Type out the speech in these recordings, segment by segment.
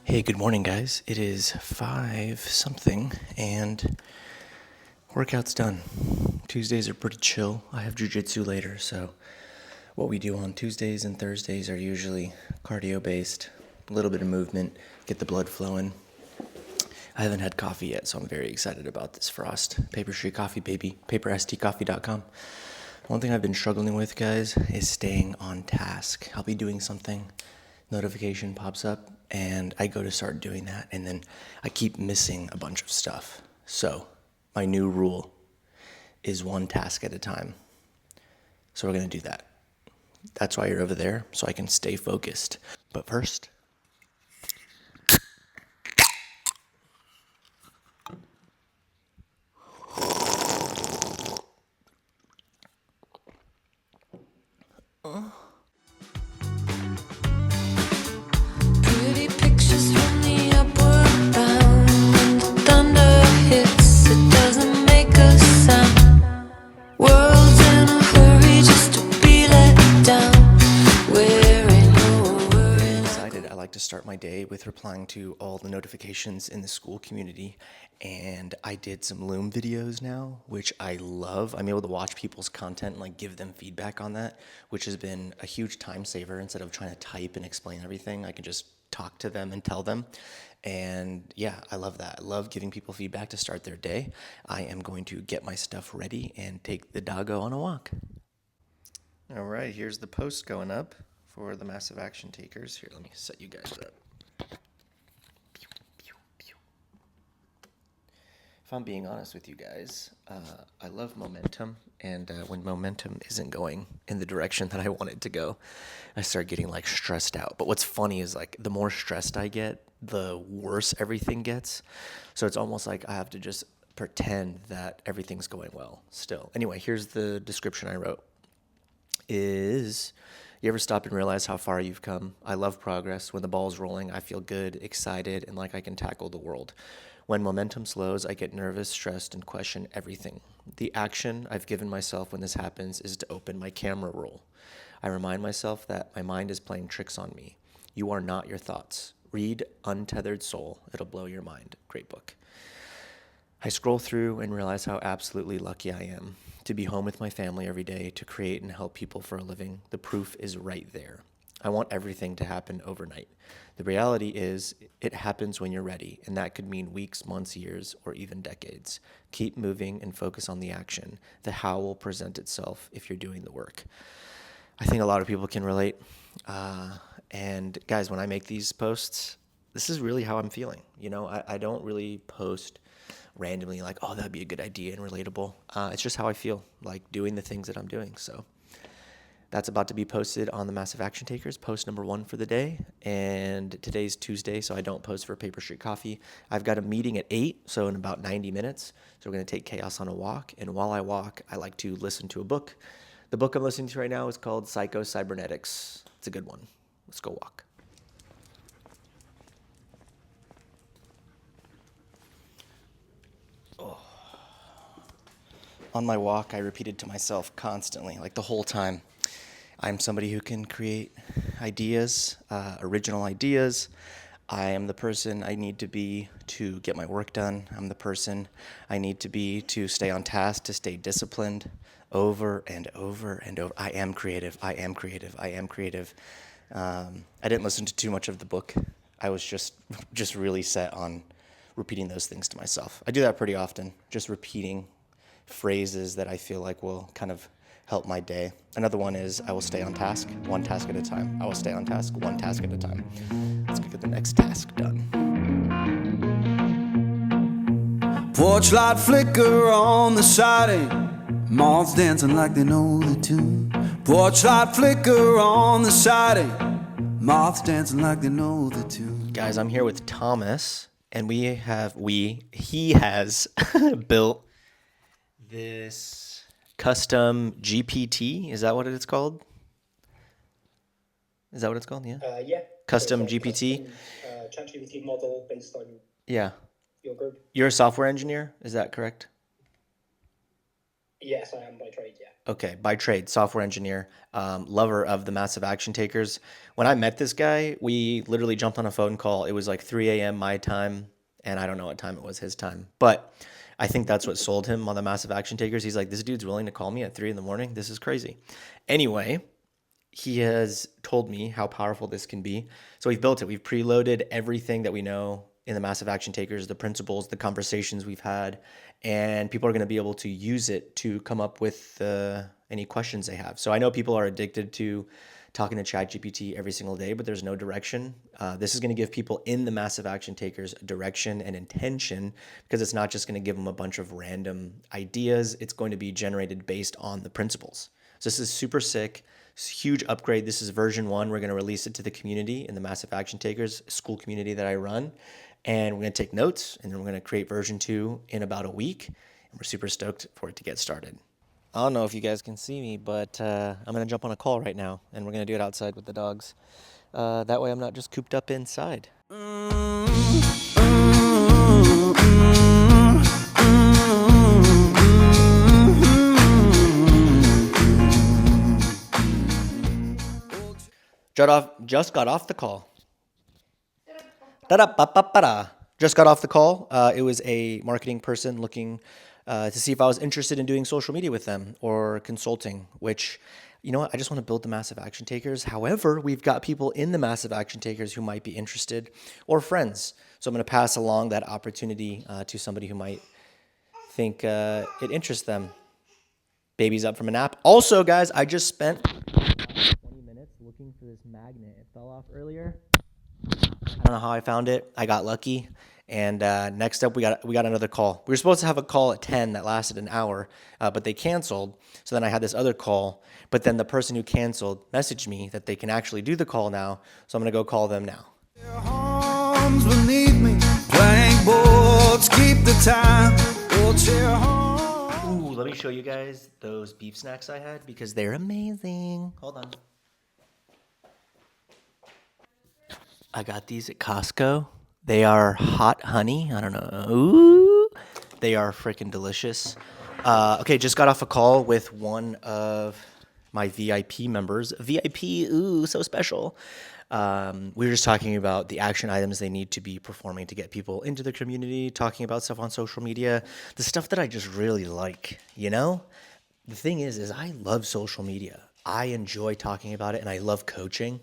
Hey, good morning, guys. It is 5 something, and workout's done. Tuesdays are pretty chill. I have jujitsu later, so what we do on Tuesdays and Thursdays are usually cardio-based, a little bit of movement, get the blood flowing. I haven't had coffee yet, so I'm very excited about this frost. Paper Street Coffee, baby. PaperSTCoffee.com. One thing I've been struggling with, guys, is staying on task. I'll be doing something, notification pops up, and I go to start doing that, and then I keep missing a bunch of stuff. So my new rule is one task at a time. So we're going to do that. That's why you're over there, so I can stay focused. But first, Pretty pictures from the upward bound. When the thunder hits, it doesn't make a sound. World's in a hurry just to be let down. We're in over getting in excited. I like to start my day with replying to all the notifications in the school community. And I did some Loom videos now, which I love. I'm able to watch people's content and like give them feedback on that, which has been a huge time saver. Instead of trying to type and explain everything, I can just talk to them and tell them. And yeah, I love that. I love giving people feedback to start their day. I am going to get my stuff ready and take the doggo on a walk. All right, here's the post going up for the massive action takers. Here, let me set you guys up. If I'm being honest with you guys, I love momentum, and when momentum isn't going in the direction that I want it to go, I start getting like stressed out. But what's funny is like the more stressed I get, the worse everything gets. So it's almost like I have to just pretend that everything's going well still. Anyway, here's the description I wrote. Is you ever stop and realize how far you've come? I love progress. When the ball's rolling, I feel good, excited, and like I can tackle the world. When momentum slows, I get nervous, stressed, and question everything. The action I've given myself when this happens is to open my camera roll. I remind myself that my mind is playing tricks on me. You are not your thoughts. Read Untethered Soul. It'll blow your mind. Great book. I scroll through and realize how absolutely lucky I am to be home with my family every day, to create and help people for a living. The proof is right there. I want everything to happen overnight. The reality is, it happens when you're ready, and that could mean weeks, months, years, or even decades. Keep moving and focus on the action. The how will present itself if you're doing the work. I think a lot of people can relate. And guys, when I make these posts, this is really how I'm feeling. You know, I don't really post randomly like, oh, that'd be a good idea and relatable. It's just how I feel, like doing the things that I'm doing. So that's about to be posted on the Massive Action Takers, post number 1 for the day. And today's Tuesday, so I don't post for Paper Street Coffee. I've got a meeting at 8, so in about 90 minutes. So we're going to take chaos on a walk. And while I walk, I like to listen to a book. The book I'm listening to right now is called Psycho-Cybernetics. It's a good one. Let's go walk. On my walk, I repeated to myself constantly, like the whole time, I'm somebody who can create ideas, original ideas. I am the person I need to be to get my work done. I'm the person I need to be to stay on task, to stay disciplined over and over and over. I am creative. I am creative. I am creative. I didn't listen to too much of the book. I was just really set on repeating those things to myself. I do that pretty often, just repeating phrases that I feel like will kind of help my day. Another one is, I will stay on task, one task at a time. I will stay on task, one task at a time. Let's go get the next task done. Porch light flicker on the siding, moths dancing like they know the tune. Porch light flicker on the siding, moths dancing like they know the tune. Guys, I'm here with Thomas, and he has built this custom GPT. Is that what it's called? Is that what it's called? Yeah. Yeah. Custom There's a GPT. Custom, ChatGPT model based on Yeah. your group. You're a software engineer. Is that correct? Yes, I am by trade, yeah. Okay, by trade, software engineer, lover of the massive action takers. When I met this guy, we literally jumped on a phone call. It was like 3 a.m. my time, and I don't know what time it was his time. But I think that's what sold him on the massive action takers. He's like, this dude's willing to call me at 3 in the morning. This is crazy. Anyway, he has told me how powerful this can be. So we've built it. We've preloaded everything that we know in the massive action takers, the principles, the conversations we've had, and people are going to be able to use it to come up with any questions they have. So I know people are addicted to talking to ChatGPT every single day, but there's no direction. This is going to give people in the massive action takers direction and intention, because it's not just going to give them a bunch of random ideas. It's going to be generated based on the principles. So this is super sick. It's a huge upgrade. This is version 1. We're going to release it to the community in the Massive Action Takers school community that I run. And we're going to take notes, and then we're going to create version 2 in about a week. And we're super stoked for it to get started. I don't know if you guys can see me, but I'm going to jump on a call right now, and we're going to do it outside with the dogs. That way I'm not just cooped up inside. Just got off the call. Just got off the call. It was a marketing person looking to see if I was interested in doing social media with them or consulting, which, you know what, I just want to build the Massive Action Takers. However, we've got people in the Massive Action Takers who might be interested, or friends. So I'm going to pass along that opportunity to somebody who might think it interests them. Baby's up from a nap. Also, guys, I just spent 20 minutes looking for this magnet. It fell off earlier. I don't know how I found it. I got lucky. And next up, we got another call. We were supposed to have a call at 10 that lasted an hour, but they canceled. So then I had this other call. But then the person who canceled messaged me that they can actually do the call now. So I'm going to go call them now. Arms beneath me, playing boards, keep the time. Ooh, let me show you guys those beef snacks I had because they're amazing. Hold on. I got these at Costco. They are hot honey. I don't know. Ooh, they are freaking delicious. Okay, just got off a call with one of my VIP members. VIP, ooh, so special. We were just talking about the action items they need to be performing to get people into the community, talking about stuff on social media, the stuff that I just really like, you know? The thing is I love social media. I enjoy talking about it, and I love coaching.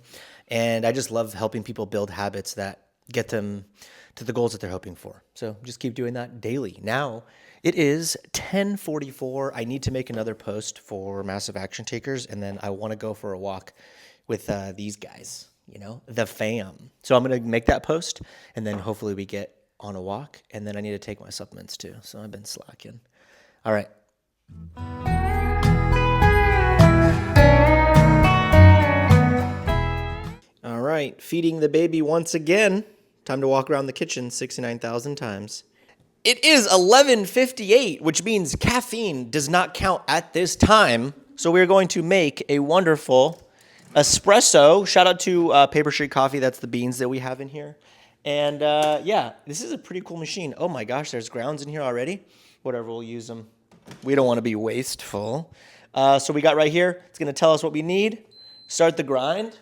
And I just love helping people build habits that get them to the goals that they're hoping for. So just keep doing that daily. Now, it is 10:44. I need to make another post for Massive Action Takers, and then I want to go for a walk with these guys, you know, the fam. So I'm going to make that post, and then hopefully we get on a walk, and then I need to take my supplements too. So I've been slacking. All right. All right, feeding the baby once again. Time to walk around the kitchen 69,000 times. It is 11:58, which means caffeine does not count at this time. So we're going to make a wonderful espresso. Shout out to Paper Street Coffee. That's the beans that we have in here. And yeah, this is a pretty cool machine. Oh my gosh, there's grounds in here already. Whatever, we'll use them. We don't want to be wasteful. So we got right here. It's going to tell us what we need. Start the grind.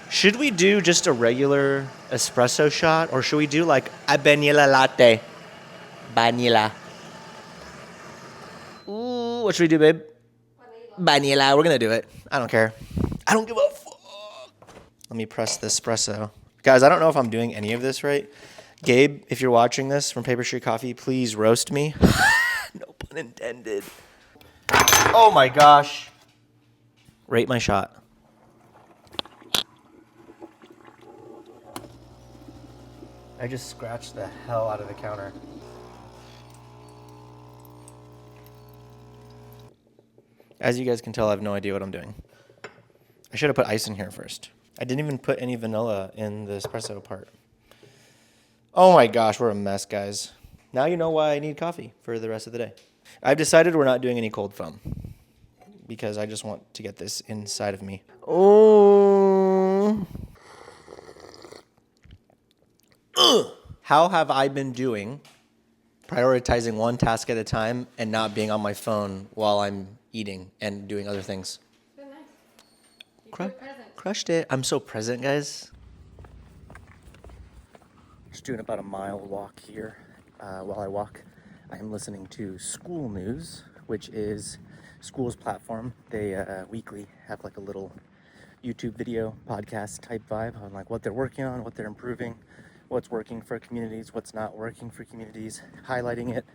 Should we do just a regular espresso shot, or should we do like a vanilla latte? Vanilla. Ooh, what should we do, babe? Vanilla. We're going to do it. I don't care. I don't give a fuck. Let me press the espresso. Guys, I don't know if I'm doing any of this right. Gabe, if you're watching this from Paper Street Coffee, please roast me. No pun intended. Oh my gosh. Rate my shot. I just scratched the hell out of the counter. As you guys can tell, I have no idea what I'm doing. I should have put ice in here first. I didn't even put any vanilla in the espresso part. Oh my gosh, we're a mess, guys. Now you know why I need coffee for the rest of the day. I've decided we're not doing any cold foam because I just want to get this inside of me. Oh. Ugh. How have I been doing prioritizing one task at a time and not being on my phone while I'm eating and doing other things? Good, nice. You Cru- feel present. crushed it. I'm so present, guys. Just doing about a mile walk here. While I walk, I am listening to School News, which is school's platform. They weekly have like a little YouTube video podcast type vibe on like what they're working on, what they're improving, what's working for communities, what's not working for communities, highlighting it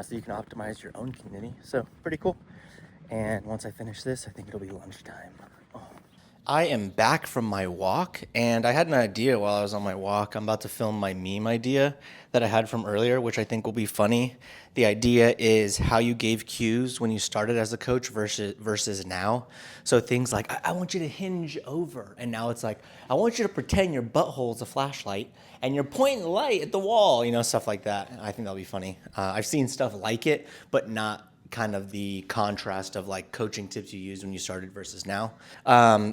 so you can optimize your own community. So pretty cool. And once I finish this, I think it'll be lunchtime. I am back from my walk, and I had an idea while I was on my walk. I'm about to film my meme idea that I had from earlier, which I think will be funny. The idea is how you gave cues when you started as a coach versus now. So things like, I want you to hinge over, and now it's like, I want you to pretend your butthole is a flashlight, and you're pointing the light at the wall, stuff like that. I think that'll be funny. I've seen stuff like it, but not kind of the contrast of like coaching tips you used when you started versus now.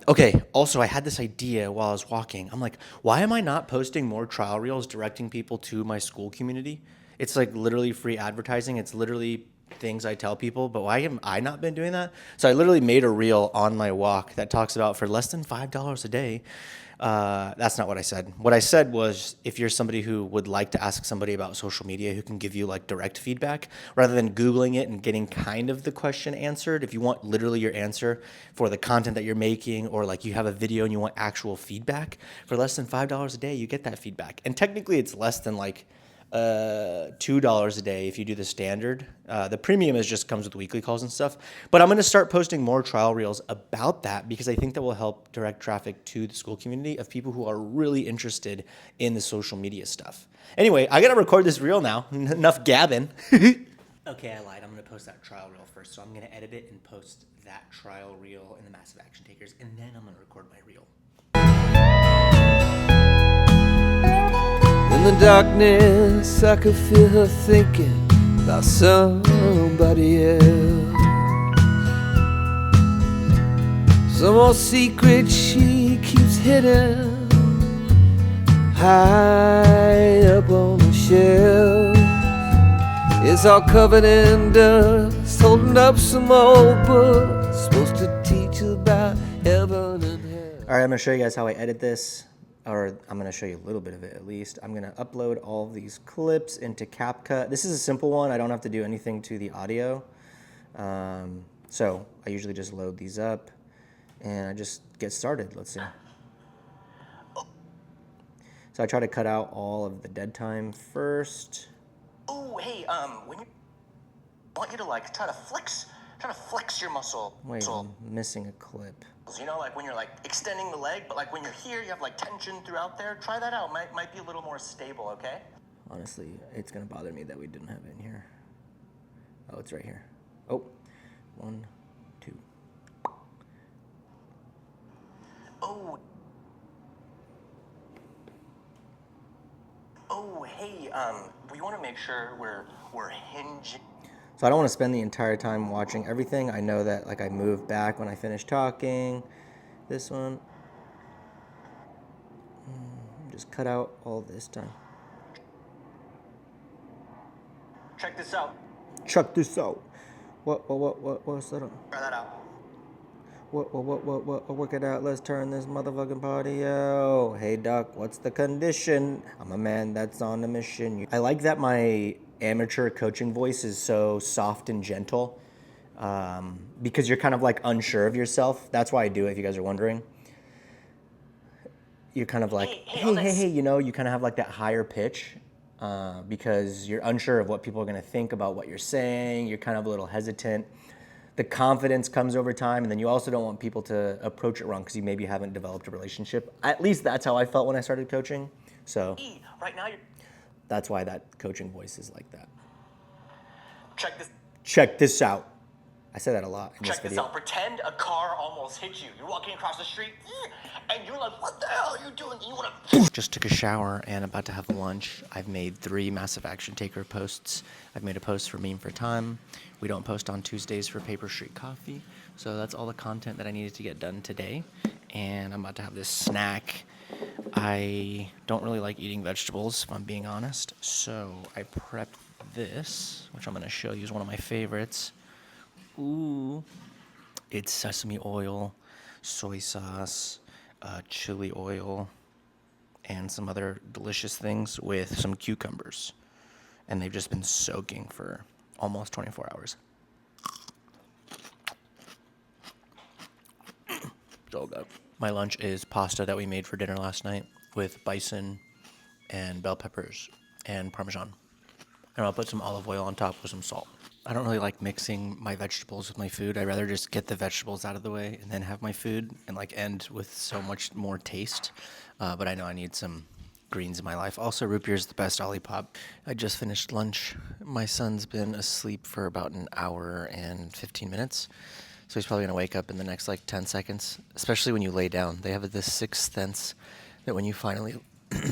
Okay, also I had this idea while I was walking. I'm like, why am I not posting more trial reels directing people to my school community? It's like literally free advertising. It's literally things I tell people, but why am I not been doing that? So I literally made a reel on my walk that talks about for less than $5 a day. That's not what I said. What I said was if you're somebody who would like to ask somebody about social media who can give you like direct feedback rather than Googling it and getting kind of the question answered, if you want literally your answer for the content that you're making, or like you have a video and you want actual feedback, for less than $5 a day, you get that feedback. And technically it's less than like $2 a day if you do the standard. The premium just comes with weekly calls and stuff. But I'm going to start posting more trial reels about that because I think that will help direct traffic to the school community of people who are really interested in the social media stuff. Anyway, I got to record this reel now. Enough gabbing. Okay, I lied. I'm going to post that trial reel first. So I'm going to edit it and post that trial reel in the Massive Action Takers, and then I'm going to record my reel. In the darkness, I could feel her thinking about somebody else. Some old secret she keeps hidden high up on the shelf. It's all covered in dust, holding up some old books supposed to teach about heaven and hell. All right, I'm going to show you guys how I edit this. Or I'm going to show you a little bit of it at least. I'm going to upload all of these clips into CapCut. This is a simple one. I don't have to do anything to the audio. So I usually just load these up and I just get started. Let's see. So I try to cut out all of the dead time first. Oh, hey, when you I want you to like try to flex your muscle. Wait, I'm missing a clip. Like when you're like extending the leg, but like when you're here, you have like tension throughout there. Try that out. Might be a little more stable, okay? Honestly, it's gonna bother me that we didn't have it in here. Oh, it's right here. Oh, 1, 2. Oh. Oh, hey, we want to make sure we're hinging. So I don't want to spend the entire time watching everything. I know that like I move back when I finish talking. This one. Just cut out all this time. Check this out. Check this out. What's that? Try that out. What, work it out. Let's turn this motherfucking party out. Hey, Doc, what's the condition? I'm a man that's on a mission. I like that my amateur coaching voice is so soft and gentle because you're kind of like unsure of yourself. That's why I do it, if you guys are wondering. You're kind of like, hey, you kind of have like that higher pitch because you're unsure of what people are going to think about what you're saying. You're kind of a little hesitant. The confidence comes over time, and then you also don't want people to approach it wrong because you maybe haven't developed a relationship. At least that's how I felt when I started coaching. So right now that's why that coaching voice is like that. Check this out. I say that a lot in this video. Check this out. Pretend a car almost hit you. You're walking across the street, and you're like, what the hell are you doing? You want to... Just took a shower and about to have lunch. I've made 3 Massive Action Taker posts. I've made a post for Meme for Time. We don't post on Tuesdays for Paper Street Coffee. So that's all the content that I needed to get done today. And I'm about to have this snack. I don't really like eating vegetables, if I'm being honest, so I prepped this, which I'm going to show you is one of my favorites. Ooh. It's sesame oil, soy sauce, chili oil, and some other delicious things with some cucumbers. And they've just been soaking for almost 24 hours. So good. My lunch is pasta that we made for dinner last night with bison and bell peppers and Parmesan. And I'll put some olive oil on top with some salt. I don't really like mixing my vegetables with my food. I'd rather just get the vegetables out of the way and then have my food and like end with so much more taste. But I know I need some greens in my life. Also, root beer is the best Olipop. I just finished lunch. My son's been asleep for about an hour and 15 minutes. So he's probably going to wake up in the next like 10 seconds, especially when you lay down. They have this sixth sense that when you finally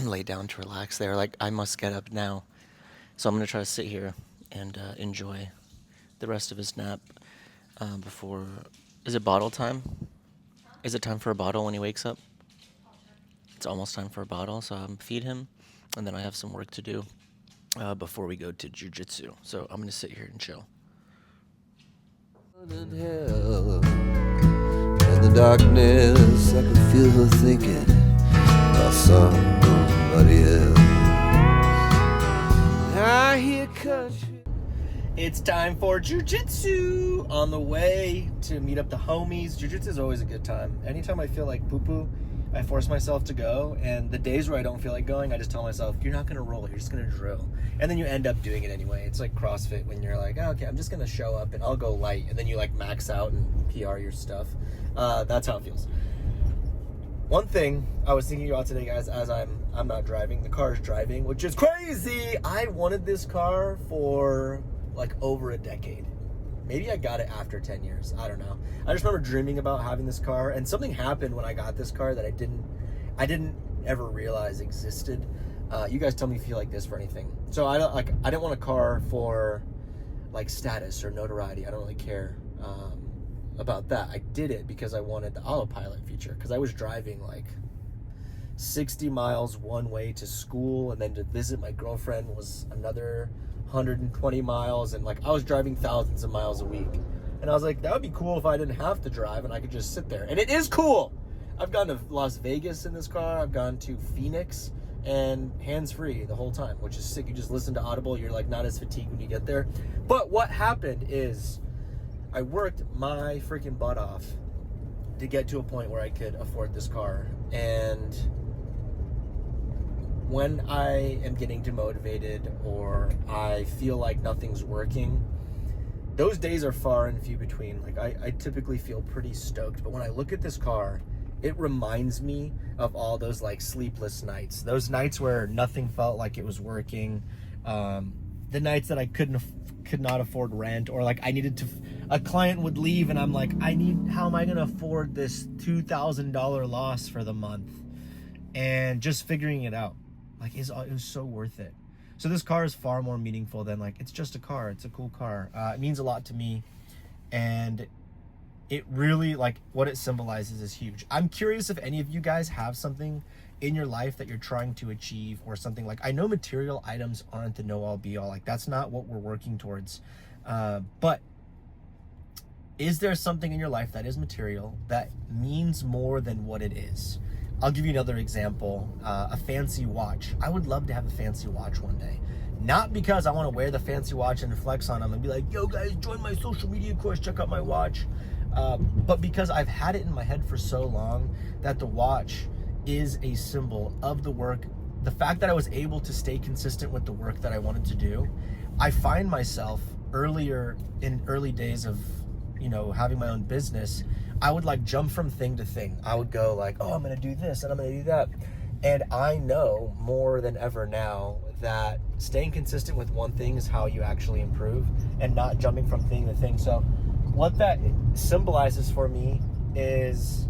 lay down to relax, they're like, I must get up now. So I'm going to try to sit here and enjoy the rest of his nap before... Is it bottle time? Is it time for a bottle when he wakes up? It's almost time for a bottle, so I'm feed him, and then I have some work to do before we go to jiu-jitsu. So I'm going to sit here and chill. In hell, in the darkness, I could feel her thinking about somebody else. I hear country. It's time for jiu-jitsu on the way to meet up the homies. Jiu-jitsu is always a good time. Anytime I feel like poo-poo, I force myself to go. And the days where I don't feel like going, I just tell myself, you're not going to roll, you're just going to drill. And then you end up doing it anyway. It's like CrossFit when you're like, oh, okay, I'm just going to show up and I'll go light. And then you like max out and PR your stuff. That's how it feels. One thing I was thinking about today, guys, as I'm not driving, the car's driving, which is crazy. I wanted this car for like over a decade. Maybe I got it after 10 years. I don't know. I just remember dreaming about having this car, and something happened when I got this car that I didn't ever realize existed. You guys tell me if you like this for anything. So I didn't want a car for like status or notoriety. I don't really care about that. I did it because I wanted the autopilot feature, because I was driving like 60 miles one way to school, and then to visit my girlfriend was another 120 miles, and like I was driving thousands of miles a week, and I was like, that would be cool if I didn't have to drive and I could just sit there. And it is cool. I've gone to Las Vegas in this car, I've gone to Phoenix, and hands-free the whole time, which is sick. You just listen to Audible, you're like not as fatigued when you get there. But what happened is I worked my freaking butt off to get to a point where I could afford this car, and when I am getting demotivated or I feel like nothing's working, those days are far and few between. Like I typically feel pretty stoked, but when I look at this car, it reminds me of all those like sleepless nights, those nights where nothing felt like it was working, the nights that I could not afford rent, or like I needed to, a client would leave and I'm like, how am I gonna afford this $2,000 loss for the month? And just figuring it out. Like, it was so worth it. So this car is far more meaningful than like, it's just a car. It's a cool car. It means a lot to me. And it really, like, what it symbolizes is huge. I'm curious if any of you guys have something in your life that you're trying to achieve, or something. Like, I know material items aren't the know-all be-all. Like, that's not what we're working towards. But is there something in your life that is material that means more than what it is? I'll give you another example, a fancy watch. I would love to have a fancy watch one day. Not because I want to wear the fancy watch and flex on them and be like, yo guys, join my social media course, check out my watch. But because I've had it in my head for so long that the watch is a symbol of the work. The fact that I was able to stay consistent with the work that I wanted to do. I find myself in early days of, having my own business, I would like jump from thing to thing. I would go like, oh, I'm going to do this and I'm going to do that. And I know more than ever now that staying consistent with one thing is how you actually improve, and not jumping from thing to thing. So what that symbolizes for me is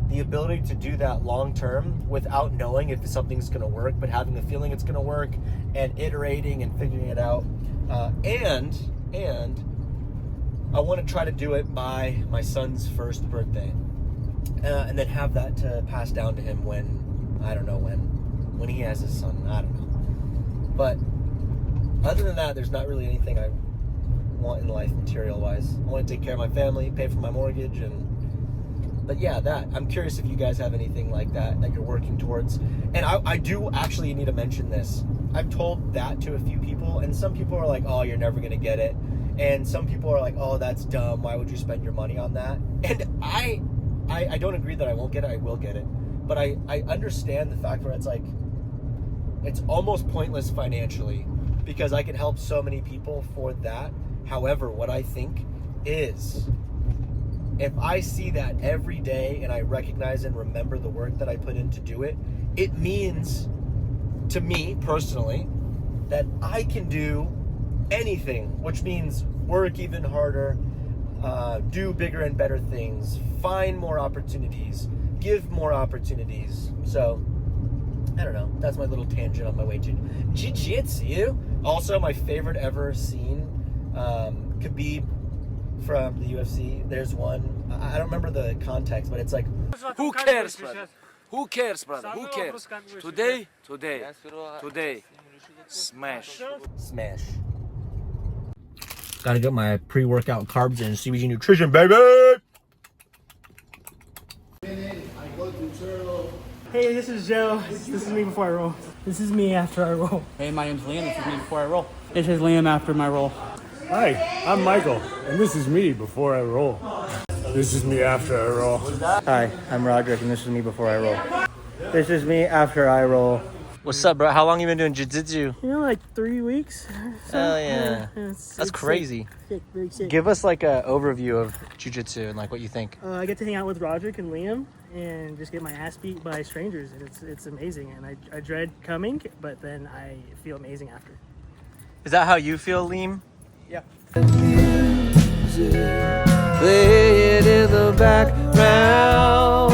the ability to do that long term without knowing if something's going to work, but having the feeling it's going to work and iterating and figuring it out. And I want to try to do it by my son's first birthday, and then have that to pass down to him when I don't know when he has his son. I don't know. But other than that, there's not really anything I want in life material-wise. I want to take care of my family, pay for my mortgage, but yeah, that. I'm curious if you guys have anything like that you're working towards. And I do actually need to mention this. I've told that to a few people, and some people are like, oh, you're never going to get it. And some people are like, oh, that's dumb. Why would you spend your money on that? And I don't agree that I won't get it. I will get it. But I understand the fact where it's like, it's almost pointless financially because I can help so many people for that. However, what I think is, if I see that every day and I recognize and remember the work that I put in to do it, it means to me personally that I can do anything, which means work even harder, do bigger and better things, find more opportunities, give more opportunities. So, I don't know. That's my little tangent on my way to jiu-jitsu. Also, my favorite ever scene, Khabib from the UFC. There's one, I don't remember the context, but it's like, who cares, brother? Who cares, brother? Who cares? Today, smash. Gotta get my pre-workout carbs in, CBG Nutrition, baby! Hey, this is Joe. This is me before I roll. This is me after I roll. Hey, my name's Liam. This is me before I roll. This is Liam after my roll. Hi, I'm Michael, and this is me before I roll. This is me after I roll. Hi, I'm Rodrick, and this is me before I roll. This is me after I roll. What's up, bro? How long you been doing jiu-jitsu? You know, like 3 weeks. Hell yeah. That's crazy. Sick, very sick. Give us like an overview of jiu-jitsu and like what you think. I get to hang out with Rodrick and Liam and just get my ass beat by strangers, and it's amazing. And I dread coming, but then I feel amazing after. Is that how you feel, Liam? Yeah. Play it in the background.